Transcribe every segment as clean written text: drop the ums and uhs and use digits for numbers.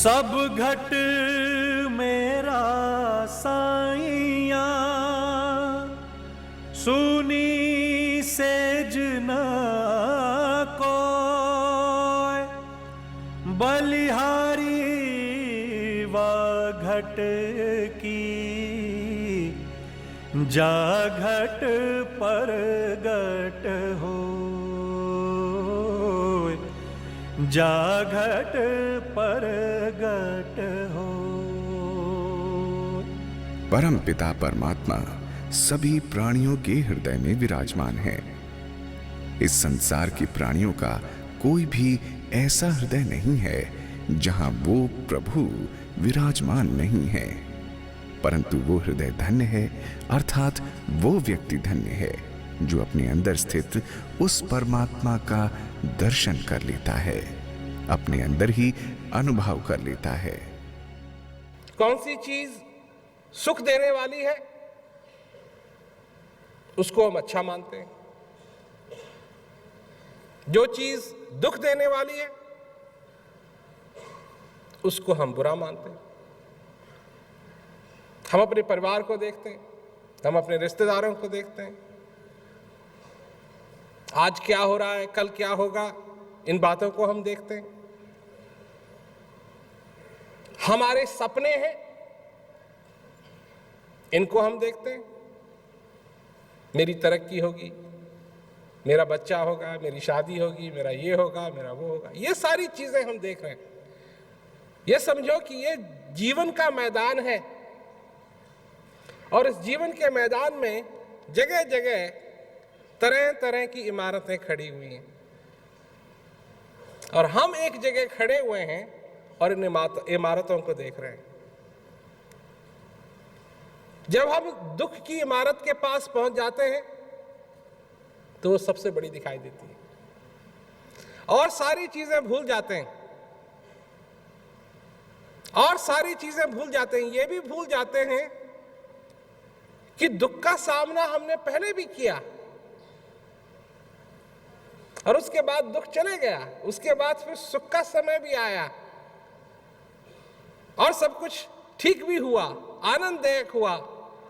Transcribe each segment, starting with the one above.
सब घट मेरा साइया सुनी सेज न कोय बलिहारी वा घट की जा घट पर गट हो जा घट पर गट हो। परम पिता परमात्मा सभी प्राणियों के हृदय में विराजमान है। इस संसार के प्राणियों का कोई भी ऐसा हृदय नहीं है जहां वो प्रभु विराजमान नहीं है, परंतु वो हृदय धन्य है, अर्थात वो व्यक्ति धन्य है जो अपने अंदर स्थित उस परमात्मा का दर्शन कर लेता है, अपने अंदर ही अनुभव कर लेता है। कौन सी चीज सुख देने वाली है उसको हम अच्छा मानते हैं, जो चीज दुख देने वाली है उसको हम बुरा मानते हैं। हम अपने परिवार को देखते हैं, हम अपने रिश्तेदारों को देखते हैं, आज क्या हो रहा है कल क्या होगा, इन बातों को हम देखते हैं। हमारे सपने हैं, इनको हम देखते हैं। मेरी तरक्की होगी, मेरा बच्चा होगा, मेरी शादी होगी, मेरा ये होगा, मेरा वो होगा, ये सारी चीजें हम देख रहे हैं। ये समझो कि ये जीवन का मैदान है और इस जीवन के मैदान में जगह जगह तरह तरह की इमारतें खड़ी हुई हैं और हम एक जगह खड़े हुए हैं और इन इमारतों को देख रहे हैं। जब हम दुख की इमारत के पास पहुंच जाते हैं तो वो सबसे बड़ी दिखाई देती है और सारी चीजें भूल जाते हैं और सारी चीजें भूल जाते हैं। ये भी भूल जाते हैं कि दुख का सामना हमने पहले भी किया और उसके बाद दुख चले गया, उसके बाद फिर सुख का समय भी आया और सब कुछ ठीक भी हुआ, आनंददायक हुआ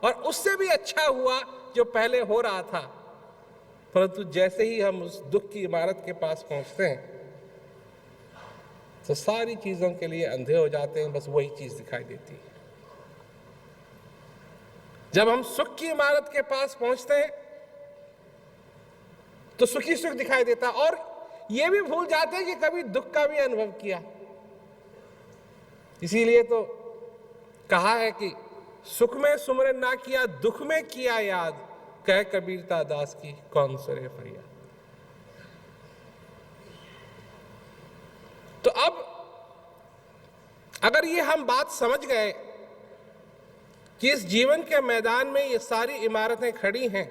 और उससे भी अच्छा हुआ जो पहले हो रहा था। परंतु जैसे ही हम उस दुख की इमारत के पास पहुंचते हैं तो सारी चीजों के लिए अंधे हो जाते हैं, बस वही चीज दिखाई देती है। जब हम सुख की इमारत के पास पहुंचते हैं तो सुखी सुख दिखाई देता और ये भी भूल जाते हैं कि कभी दुख का भी अनुभव किया। इसीलिए तो कहा है कि सुख में सुमरन ना किया, दुख में किया याद, कह कबीरता दास की कौन सुरे फरियाद। तो अब अगर ये हम बात समझ गए कि इस जीवन के मैदान में ये सारी इमारतें खड़ी हैं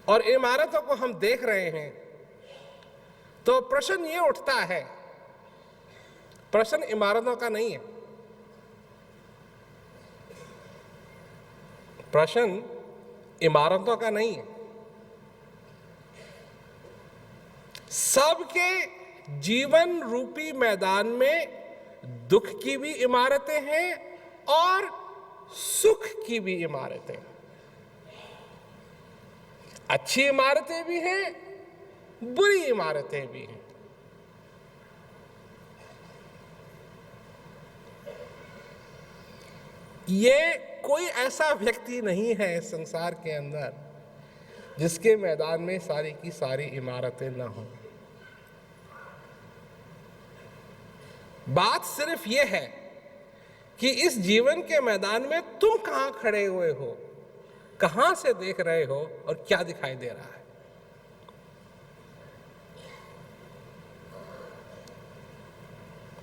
और इमारतों को हम देख रहे हैं, तो प्रश्न ये उठता है, प्रश्न इमारतों का नहीं है, प्रश्न इमारतों का नहीं है। सबके जीवन रूपी मैदान में दुख की भी इमारतें हैं और सुख की भी इमारतें, अच्छी इमारतें भी हैं, बुरी इमारतें भी हैं। ये कोई ऐसा व्यक्ति नहीं है इस संसार के अंदर जिसके मैदान में सारी की सारी इमारतें ना हो। बात सिर्फ ये है कि इस जीवन के मैदान में तुम कहां खड़े हुए हो, कहां से देख रहे हो और क्या दिखाई दे रहा है।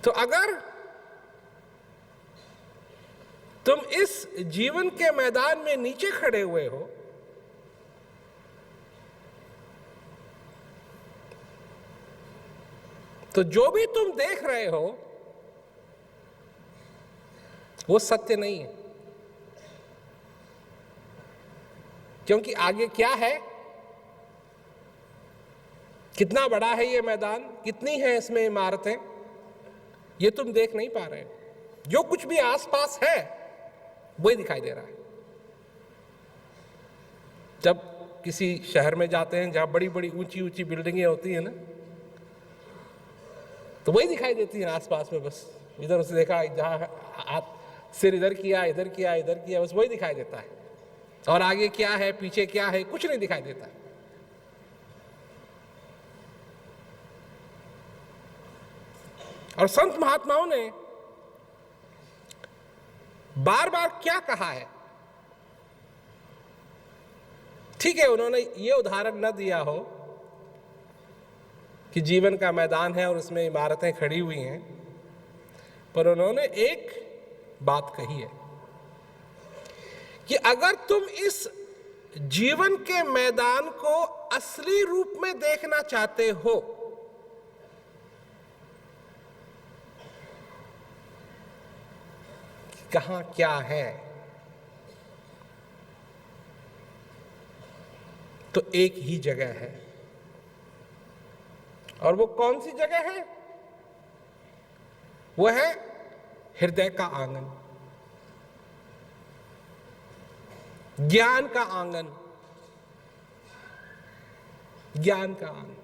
तो अगर तुम इस जीवन के मैदान में नीचे खड़े हुए हो तो जो भी तुम देख रहे हो वो सत्य नहीं है, क्योंकि आगे क्या है कितना बड़ा है ये मैदान, कितनी है इसमें इमारतें, ये तुम देख नहीं पा रहे हो। जो कुछ भी आसपास है वही दिखाई दे रहा है। जब किसी शहर में जाते हैं जहां बड़ी बड़ी ऊंची ऊंची बिल्डिंगें होती हैं ना, तो वही दिखाई देती हैं आसपास में। बस इधर उसे देखा, जहां हाथ सिर इधर किया, इधर किया, इधर किया, बस वही दिखाई देता है। और आगे क्या है, पीछे क्या है, कुछ नहीं दिखाई देता। और संत महात्माओं ने बार बार क्या कहा है। ठीक है, उन्होंने ये उदाहरण न दिया हो कि जीवन का मैदान है और उसमें इमारतें खड़ी हुई हैं, पर उन्होंने एक बात कही है कि अगर तुम इस जीवन के मैदान को असली रूप में देखना चाहते हो, कहां क्या है, तो एक ही जगह है। और वो कौन सी जगह है? वो है हृदय का आंगन, ज्ञान का आंगन, ज्ञान का आंगन।